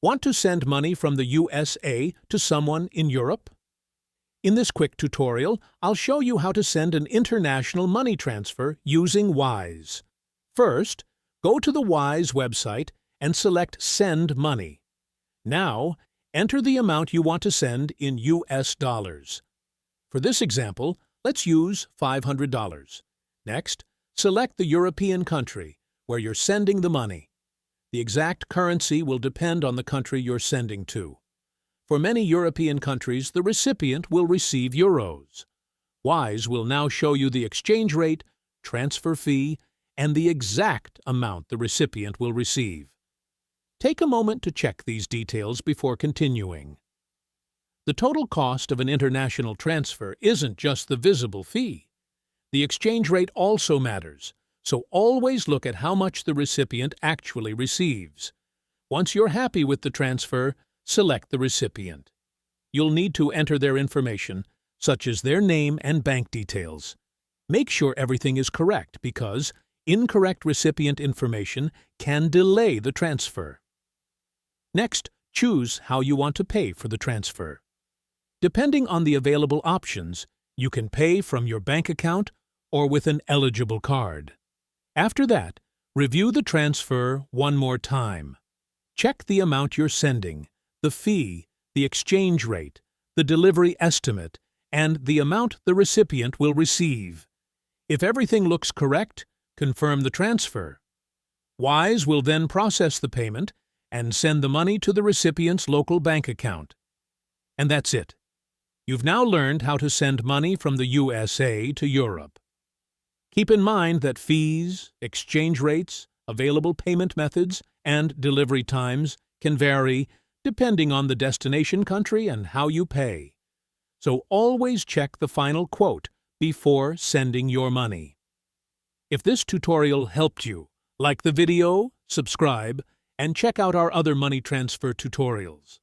Want to send money from the USA to someone in Europe? In this quick tutorial, I'll show you how to send an international money transfer using Wise. First, go to the Wise website and select Send Money. Now, enter the amount you want to send in US dollars. For this example, let's use $500. Next, select the European country where you're sending the money. The exact currency will depend on the country you're sending to. For many European countries, the recipient will receive euros. Wise will now show you the exchange rate, transfer fee, and the exact amount the recipient will receive. Take a moment to check these details before continuing. The total cost of an international transfer isn't just the visible fee. The exchange rate also matters, so always look at how much the recipient actually receives. Once you're happy with the transfer, select the recipient. You'll need to enter their information, such as their name and bank details. Make sure everything is correct because incorrect recipient information can delay the transfer. Next, choose how you want to pay for the transfer. Depending on the available options, you can pay from your bank account or with an eligible card. After that, review the transfer one more time. Check the amount you're sending, the fee, the exchange rate, the delivery estimate, and the amount the recipient will receive. If everything looks correct, confirm the transfer. Wise will then process the payment and send the money to the recipient's local bank account. And that's it. You've now learned how to send money from the USA to Europe. Keep in mind that fees, exchange rates, available payment methods, and delivery times can vary depending on the destination country and how you pay. So always check the final quote before sending your money. If this tutorial helped you, like the video, subscribe, and check out our other money transfer tutorials.